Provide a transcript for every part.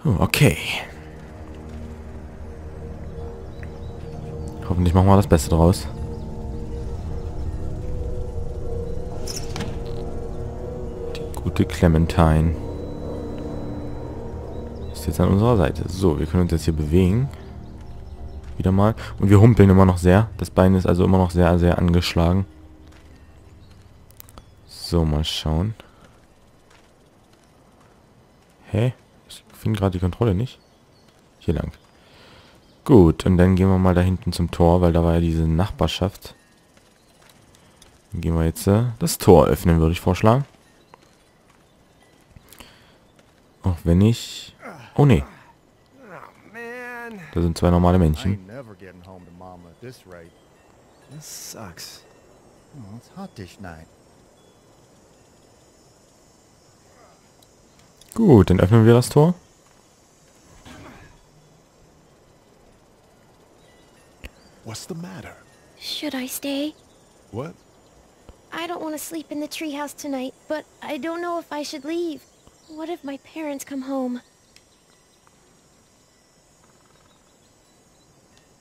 Okay. Hoffentlich machen wir das Beste draus. Die gute Clementine ist jetzt an unserer Seite. So, wir können uns jetzt hier bewegen. Wieder mal. Und wir humpeln immer noch sehr. Das Bein ist also immer noch sehr, sehr angeschlagen. So, mal schauen. Hä? Ich finde gerade die Kontrolle nicht. Hier lang. Gut, und dann gehen wir mal da hinten zum Tor, weil da war ja diese Nachbarschaft. Dann gehen wir jetzt das Tor öffnen, würde ich vorschlagen. Auch wenn ich... Oh ne. Da sind zwei normale Männchen. Gut, dann öffnen wir das Tor. What's the matter? Should I stay? What? I don't want to sleep in the treehouse tonight, but I don't know if I should leave. What if my parents come home?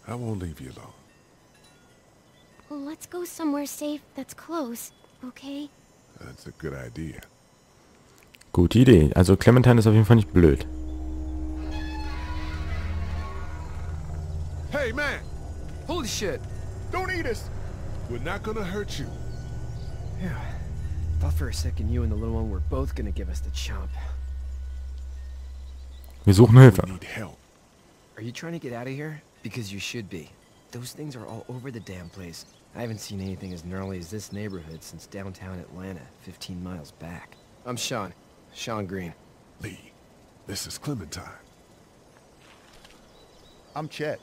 I won't leave you alone. Well, let's go somewhere safe that's close, okay? That's a good idea. Gute Idee. Also Clementine ist auf jeden Fall nicht blöd. Hey, man! Holy shit! Don't eat us! We're not gonna hurt you. Yeah. Thought for a second you and the little one were both gonna give us the chomp. Wir suchen Hilfe. We need help. Are you trying to get out of here? Because you should be. Those things are all over the damn place. I haven't seen anything as gnarly as this neighborhood since downtown Atlanta, 15 miles back. I'm Sean. Sean Green. Lee, this is Clementine. I'm Chet.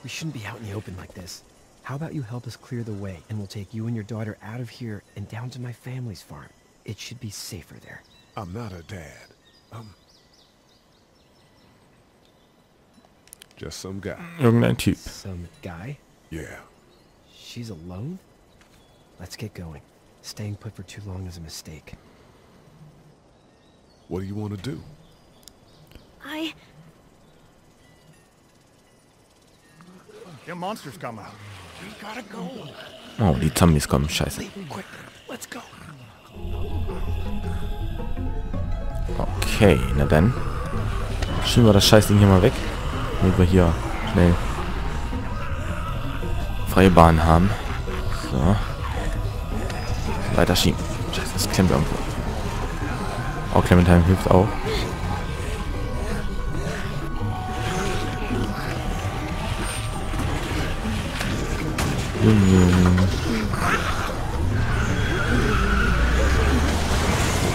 We shouldn't be out in the open like this. How about you help us clear the way, and we'll take you and your daughter out of here and down to my family's farm. It should be safer there. I'm not a dad. I'm just some guy. Irgendein Typ. Some guy? Yeah. She's alone? Let's get going. Staying put for too long is a mistake. What do you want to do? The monsters come out. We gotta go. Oh, die Zombies kommen. Scheiße. Quick, let's go. Okay, na dann. Schieben wir das Scheißding hier mal weg. Damit wir hier schnell freie Bahn haben. So. Weiter schieben. Scheiße, das klemmt irgendwo. Oh, Clementine hilft auch.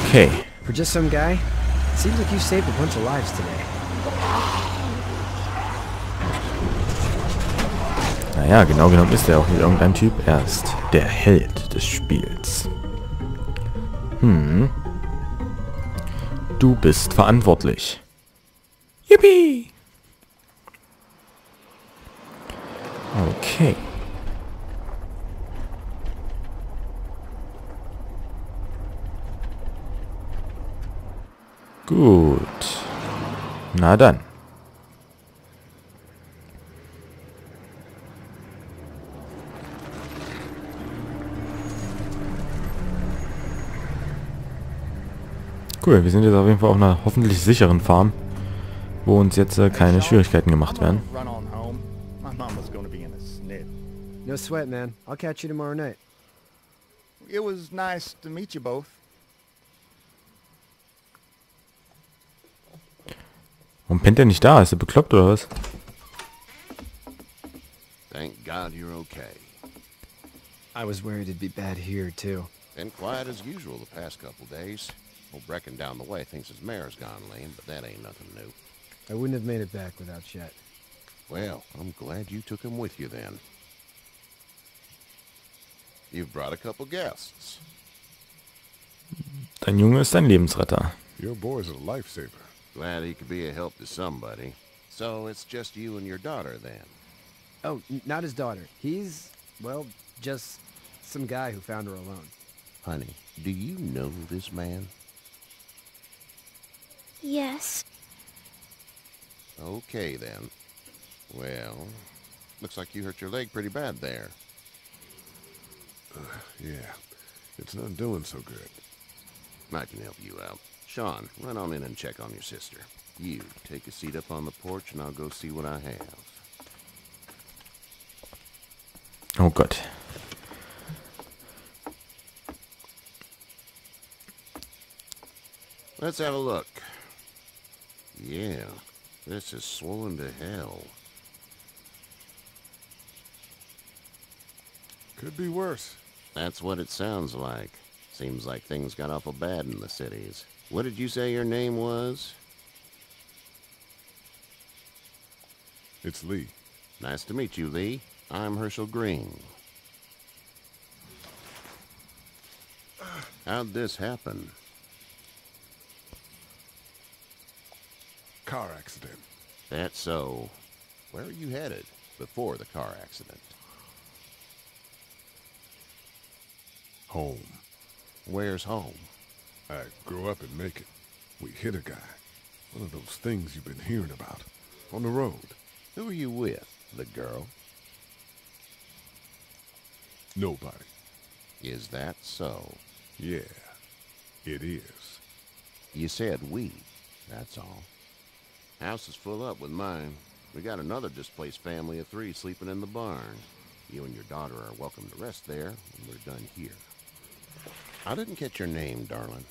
Okay. For just some guy, seems like you saved a bunch of lives today. Naja, genau genommen ist er auch nicht irgendein Typ. Er ist der Held des Spiels. Du bist verantwortlich. Yippie! Okay. Gut. Na dann. Cool, wir sind jetzt auf jeden Fall auf einer hoffentlich sicheren Farm, wo uns jetzt keine Schwierigkeiten gemacht werden. Run on home. My mama's gonna be in a snit. No sweat, man. I'll catch you tomorrow night. It was nice to meet you both. Warum pennt er nicht da? Ist er bekloppt oder was? Thank God you're okay. I was worried it'd be bad here, too. Been quiet as usual the past couple days. Old Brecken down the way thinks his mare's gone lame, but that ain't nothing new. I wouldn't have made it back without Chet. Well, I'm glad you took him with you then. You've brought a couple guests. Dein Junge ist ein Lebensretter. Your boy's a lifesaver. Glad he could be a help to somebody. So it's just you and your daughter then? Oh, not his daughter. He's, well, just some guy who found her alone. Honey, do you know this man? Yes. Okay, then. Well, looks like you hurt your leg pretty bad there. Yeah, it's not doing so good. I can help you out. Sean, run on in and check on your sister. You, take a seat up on the porch and I'll go see what I have. Oh Gott. Let's have a look. Yeah, this is swollen to hell. Could be worse. That's what it sounds like. Seems like things got awful bad in the cities. What did you say your name was? It's Lee. Nice to meet you, Lee. I'm Herschel Green. How'd this happen? Car accident. That's so. Where are you headed before the car accident? Home. Where's home? I grew up in Macon. We hit a guy. One of those things you've been hearing about. On the road. Who are you with? The girl? Nobody. Is that so? Yeah, it is. You said we. That's all. House is full up with mine. We got another displaced family of 3 sleeping in the barn. You and your daughter are welcome to rest there when we're done here. I didn't catch your name, darling.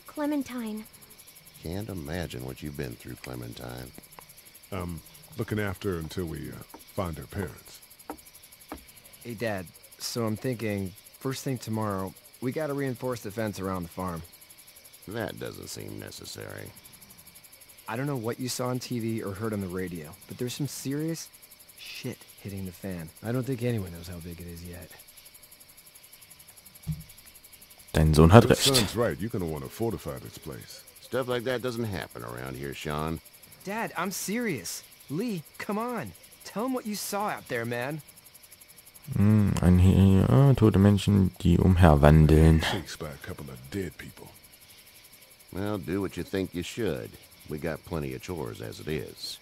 Clementine. Can't imagine what you've been through, Clementine. I'm looking after her until we find her parents. Hey, Dad. So I'm thinking, first thing tomorrow, we gotta reinforce the fence around the farm. That doesn't seem necessary. I don't know what you saw on TV or heard on the radio, but there's some serious shit hitting the fan. I don't think anyone knows how big it is yet. Dein Sohn hat Your recht. son's right. You're gonna want to fortify this place. Stuff like that doesn't happen around here, Sean. Dad, I'm serious. Lee, come on. Tell him what you saw out there, man. Tote Menschen, die umherwandeln. Chased by a couple of dead people. Well, do what you think you should. We got plenty of chores as it is.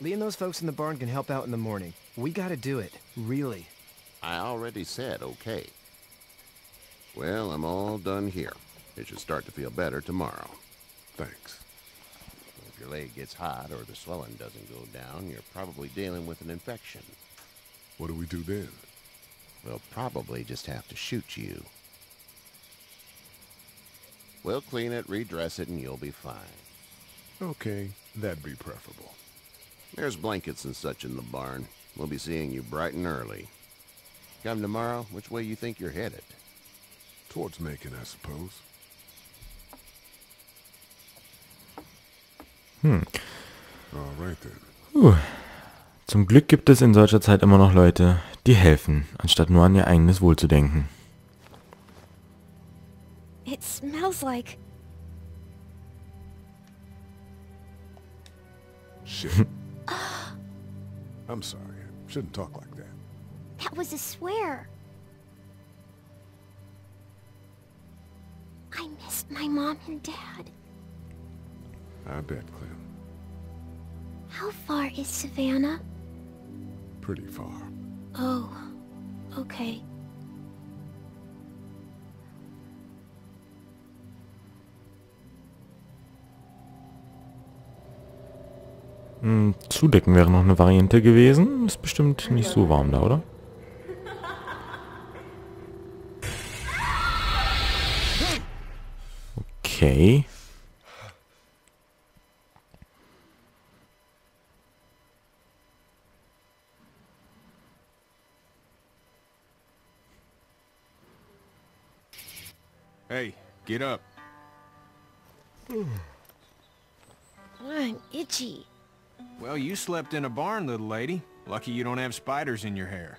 Lee and those folks in the barn can help out in the morning. We gotta do it. Really. I already said okay. Well, I'm all done here. It should start to feel better tomorrow. Thanks. If your leg gets hot or the swelling doesn't go down, you're probably dealing with an infection. What do we do then? We'll probably just have to shoot you. We'll clean it, redress it, and you'll be fine. Okay, that'd be preferable. There's blankets and such in the barn. We'll be seeing you bright and early. Come tomorrow, which way you think you're headed? Towards Macon, I suppose. All right then. Zum Glück gibt es in solcher Zeit immer noch Leute, die helfen, anstatt nur an ihr eigenes Wohl zu denken. It smells like... Shit. I'm sorry. I shouldn't talk like that. That was a swear. I missed my mom and dad. I bet, Clem. How far is Savannah? Pretty far. Oh, okay. Zudecken wäre noch eine Variante gewesen. Ist bestimmt nicht so warm da, oder? Okay. Hey, get up. I'm itchy. Well, you slept in a barn, little lady. Lucky you don't have spiders in your hair.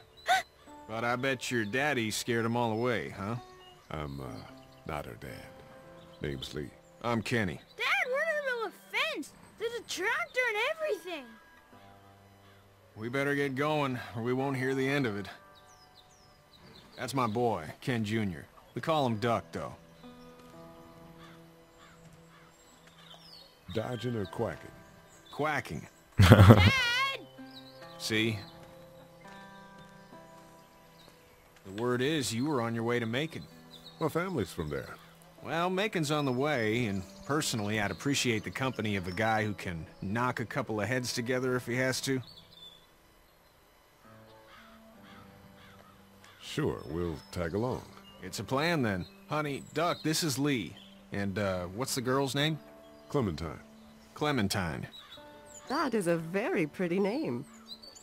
But I bet your daddy scared them all away, huh? I'm, not her dad. Name's Lee. I'm Kenny. Dad, we're in the middle of a fence. There's a tractor and everything. We better get going, or we won't hear the end of it. That's my boy, Ken Jr. We call him Duck, though. dodging or quacking? Quacking. Dad! See? The word is you were on your way to Macon. My family's from there. Well, Macon's on the way, and personally, I'd appreciate the company of a guy who can knock a couple of heads together if he has to. Sure, we'll tag along. It's a plan, then. Honey, Duck, this is Lee. And, what's the girl's name? Clementine. Clementine. That is a very pretty name.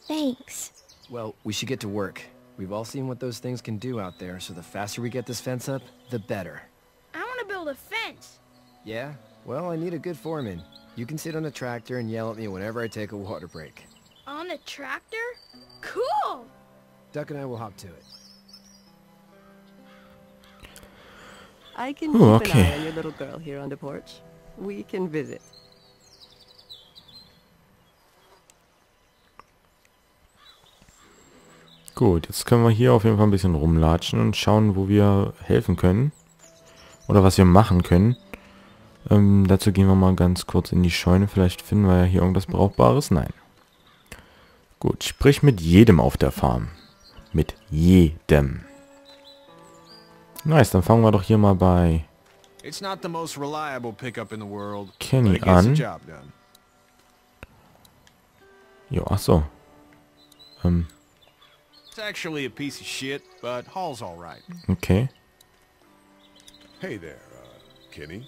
Thanks. Well, we should get to work. We've all seen what those things can do out there, so the faster we get this fence up, the better. I want to build a fence. Yeah? Well, I need a good foreman. You can sit on the tractor and yell at me whenever I take a water break. On the tractor? Cool! Duck and I will hop to it. I can Ooh, keep okay. an eye on your little girl here on the porch. We can visit. Gut, jetzt können wir hier auf jeden Fall ein bisschen rumlatschen und schauen, wo wir helfen können. Oder was wir machen können. Dazu gehen wir mal ganz kurz in die Scheune. Vielleicht finden wir ja hier irgendwas Brauchbares. Nein. Gut, sprich mit jedem auf der Farm. Mit jedem. Nice, dann fangen wir doch hier mal bei It's not the most reliable pickup in the world, Kenny but it gets the an. job done. Jo, ach so. It's actually a piece of shit, but Hall's all right. Okay. Hey there, Kenny.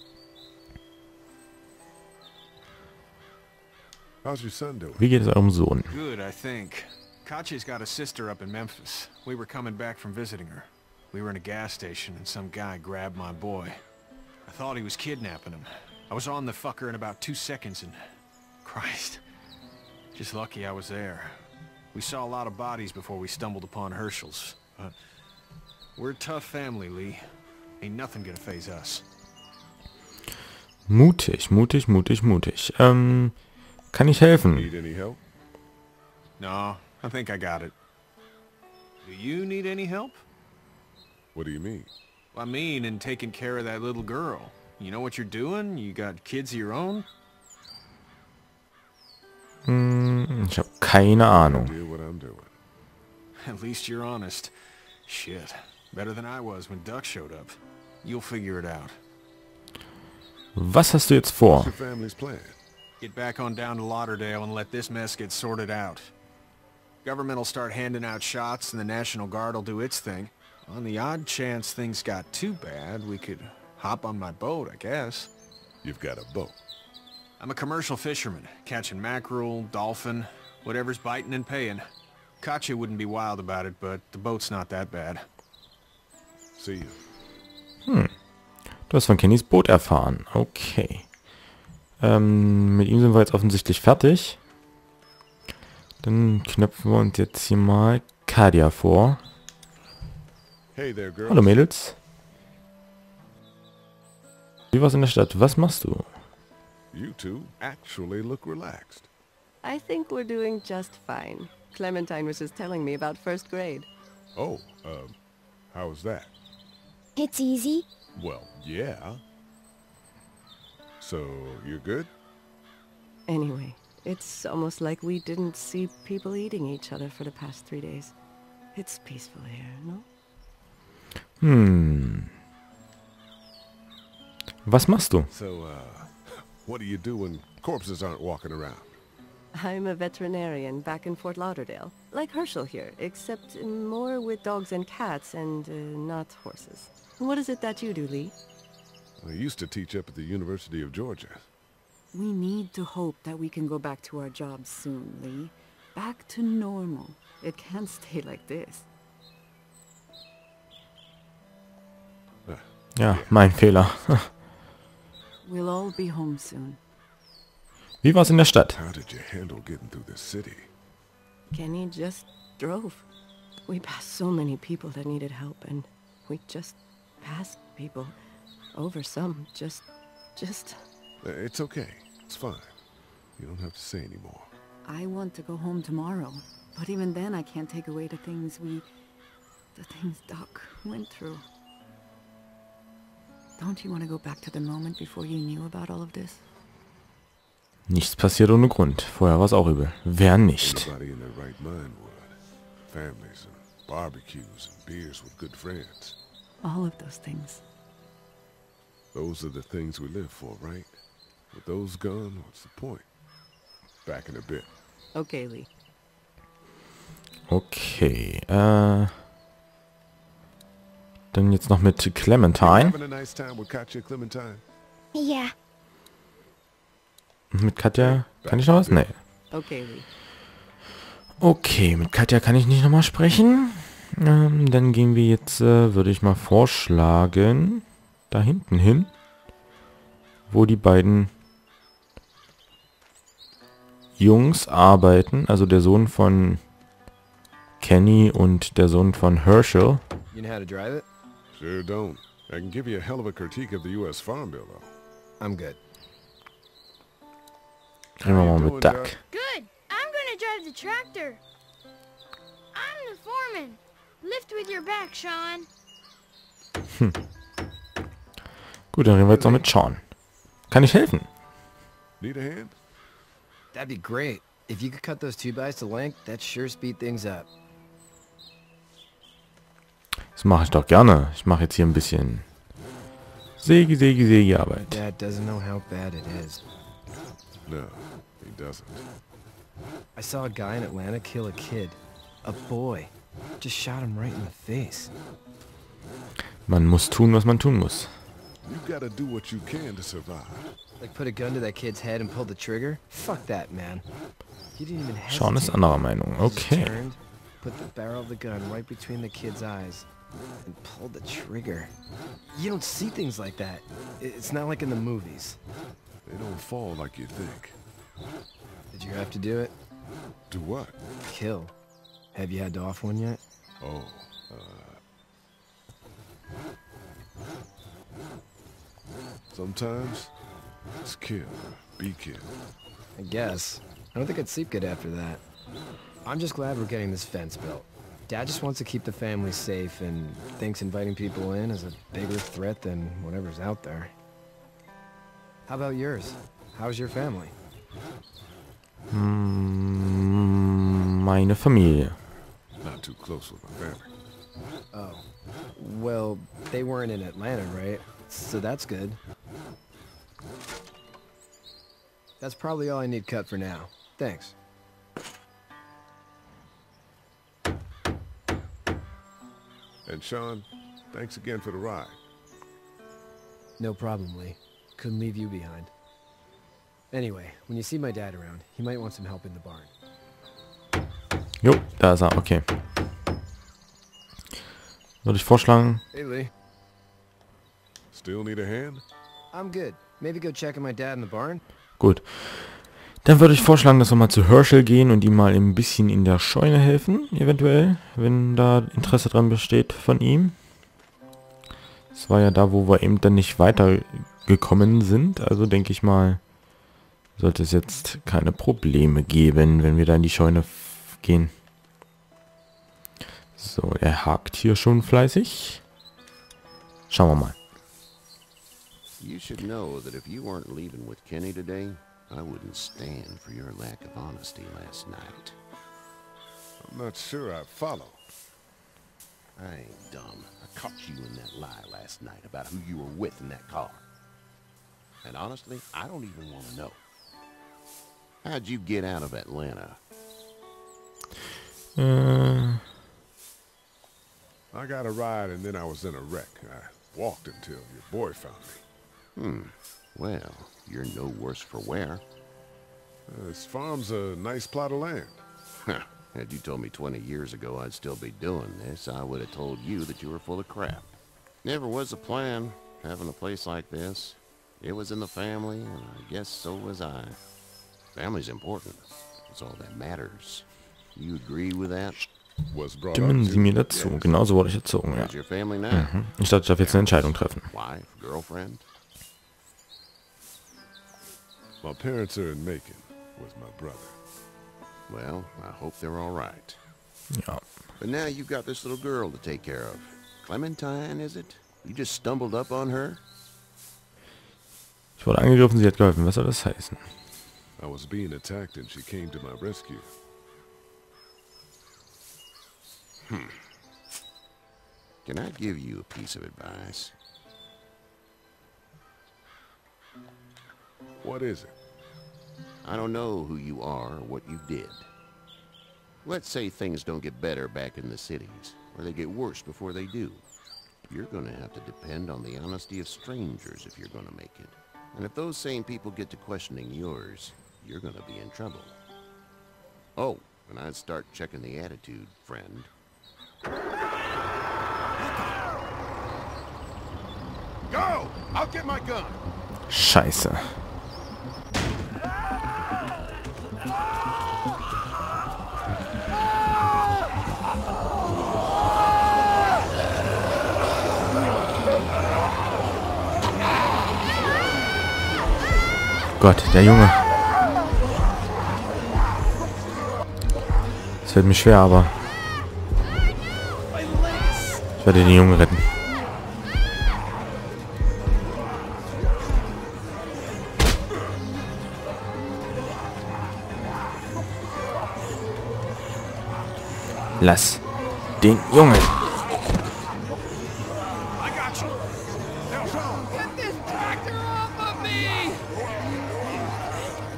How's your son doing? Wie geht es eurem Sohn? Good, I think. Katya's got a sister up in Memphis. We were coming back from visiting her. We were in a gas station and some guy grabbed my boy. I thought he was kidnapping him. I was on the fucker in about 2 seconds and... Christ. Just lucky I was there. We saw a lot of bodies before we stumbled upon Herschel's. But we're a tough family, Lee. Ain't nothing gonna faze us. Mutig, mutig, mutig, mutig. Kann ich helfen? Need any help? No, I think I got it. Do you need any help? What do you mean? I mean, in taking care of that little girl. You know what you're doing? You got kids of your own? Ich habe keine Ahnung. Do what I'm doing. At least you're honest. Shit. Better than I was when Duck showed up. You'll figure it out. Was hast du jetzt vor? What's your family's plan? Get back on down to Lauderdale and let this mess get sorted out. Government will start handing out shots and the National Guard will do its thing. On the odd chance things got too bad, we could hop on my boat, I guess. You've got a boat. I'm a commercial fisherman, catching mackerel, dolphin, whatever's biting and paying. Katya wouldn't be wild about it, but the boat's not that bad. See you. Du hast von Kennys Boot erfahren. Okay. Mit ihm sind wir jetzt offensichtlich fertig. Dann knöpfen wir uns jetzt hier mal Katja vor. Hey there, girls. Hallo Mädels. Wie war's in der Stadt? Was machst du? You two actually look relaxed. I think we're doing just fine. Clementine was just telling me about first grade. Oh, how was that? It's easy. Well, yeah. So, you're good? Anyway, it's almost like we didn't see people eating each other for the past 3 days. It's peaceful here, no? Was machst du? So, what do you do when corpses aren't walking around? I'm a veterinarian back in Fort Lauderdale. Like Herschel here, except more with dogs and cats and not horses. What is it that you do, Lee? I used to teach up at the University of Georgia. We need to hope that we can go back to our jobs soon, Lee. Back to normal. It can't stay like this. Ja, mein Fehler. We'll all be home soon. Wie war's in der Stadt? How did you handle getting through the city? Kenny just drove. We passed so many people that needed help, and we just passed people. Over some, just... It's okay. It's fine. You don't have to say anymore. I want to go home tomorrow. But even then, I can't take away the things Doc went through. Don't you want to go back to the moment before you knew about all of this? Nichts passiert ohne Grund. Vorher war es auch übel. Wer nicht? Anybody in their right mind would. Families and barbecues and beers with good friends. All of those things. Those are the things we live for, right? With those gone, what's the point? Back in a bit. Okay, Lee. Okay, dann jetzt noch mit Clementine. Having a nice time with Katja, Clementine? Yeah. Mit Katja kann ich noch was? Nee. Okay, Lee. Okay, mit Katja kann ich nicht nochmal sprechen. Dann gehen wir jetzt, würde ich mal vorschlagen, da hinten hin, wo die beiden Jungs arbeiten, also der Sohn von Kenny und der Sohn von Herschel. You know how to drive it? Sure don't. I can give you a hell of a critique of the U.S. Farm Bill, though. I'm good. Reden wir mal mit Duck. Good. I'm gonna drive the tractor. I'm the foreman. Lift with your back, Sean. Gut, dann reden wir jetzt noch mit Sean. Kann ich helfen? Need a hand? That'd be great. If you could cut those 2x to length, that'd sure speed things up. Das mache ich doch gerne. Ich mache jetzt hier ein bisschen Sägearbeit. Dad doesn't know how bad it is. No, he doesn't. I saw a guy in Atlanta kill a kid. A boy. Just shot him right in the face. Man muss tun, was man tun muss. You gotta do what you can to survive. Like put a gun to that kid's head and pull the trigger? Fuck that, man. He didn't even hesitate. Sean ist anderer Meinung. He just Okay. turned, put the barrel of the gun right between the kid's eyes, and pulled the trigger. You don't see things like that. It's not like in the movies. They don't fall like you think. Did you have to do it? Do what? Kill. Have you had to off one yet? Oh, sometimes it's kill or be killed. I guess. I don't think I'd sleep good after that. I'm just glad we're getting this fence built. Dad just wants to keep the family safe and thinks inviting people in is a bigger threat than whatever's out there. How about yours? How's your family? Meine Familie. Not too close with my family. Oh. Well, they weren't in Atlanta, right? So that's good. That's probably all I need cut for now. Thanks. And Sean, thanks again for the ride. No problem, Lee. Couldn't leave you behind. Anyway, when you see my dad around, he might want some help in the barn. Jo, da ist er. Okay. Würde ich vorschlagen. Hey, Lee. Still need a hand? I'm good. Maybe go check on my dad in the barn? Gut. Dann würde ich vorschlagen, dass wir mal zu Herschel gehen und ihm mal ein bisschen in der Scheune helfen, eventuell, wenn da Interesse dran besteht von ihm. Das war ja da, wo wir eben dann nicht weitergekommen sind. Also denke ich mal, sollte es jetzt keine Probleme geben, wenn wir da in die Scheune gehen. So, er hakt hier schon fleißig. Schauen wir mal. You should know that if you weren't leaving with Kenny today, I wouldn't stand for your lack of honesty last night. I'm not sure I follow. I ain't dumb. I caught you in that lie last night about who you were with in that car. And honestly, I don't even want to know. How'd you get out of Atlanta? I got a ride and then I was in a wreck. I walked until your boy found me. Well, you're no worse for wear. This farm's a nice plot of land. Had you told me 20 years ago I'd still be doing this, I would have told you that you were full of crap. Never was a plan, having a place like this. It was in the family, and I guess so was I. Family's important. It's all that matters. You agree with that? Was brought Stimmen up Sie mir dazu. Yes. Genauso wurde ich erzogen, ja. How's your family now? Ich dachte, ich darf jetzt eine Entscheidung treffen. Wife, girlfriend? My parents are in Macon with my brother. Well, I hope they're all right. Ja. But now you've got this little girl to take care of. Clementine, is it? You just stumbled up on her? Ich wurde angegriffen, sie hat geholfen. Was soll das heißen? I was being attacked and she came to my rescue. Can I give you a piece of advice? What is it? I don't know who you are or what you did. Let's say things don't get better back in the cities, or they get worse before they do. You're gonna have to depend on the honesty of strangers if you're gonna make it. And if those same people get to questioning yours, you're gonna be in trouble. Oh, and I'd start checking the attitude, friend. Go! I'll get my gun! Scheiße. Gott, der Junge. Es wird mir schwer, aber ich werde den Jungen retten. Lass den Jungen. Get this tractor off of me!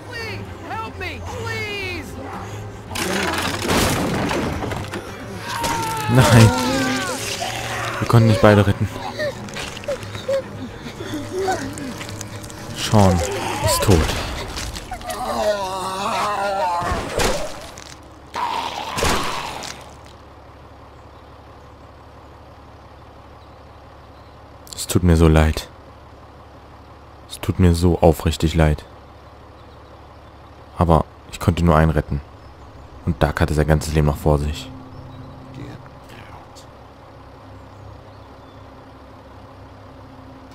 Please, help me, please! Nein. Wir konnten nicht beide retten. Sean ist tot. Es tut mir so leid. Es tut mir so aufrichtig leid. Aber ich konnte nur einen retten. Und Doug hatte sein ganzes Leben noch vor sich.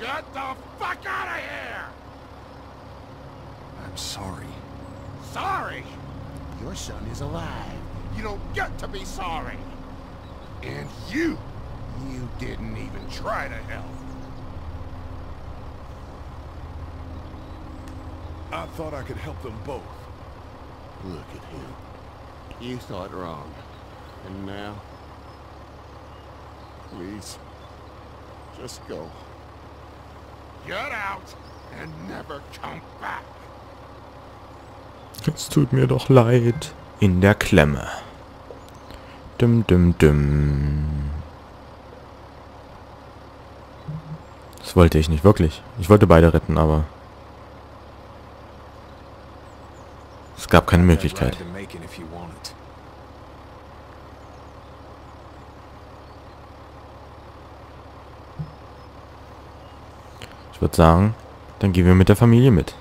Get the fuck out of here! I'm sorry. Sorry? Your son is alive. You don't get to be sorry. And you didn't even try to help. I thought I could help them both. Look at him. You thought wrong. And now? Please, just go. Get out and never come back. Es tut mir doch leid. In der Klemme. Dum dum dum. Das wollte ich nicht wirklich. Ich wollte beide retten, aber es gab keine Möglichkeit. Ich würde sagen, dann gehen wir mit der Familie mit.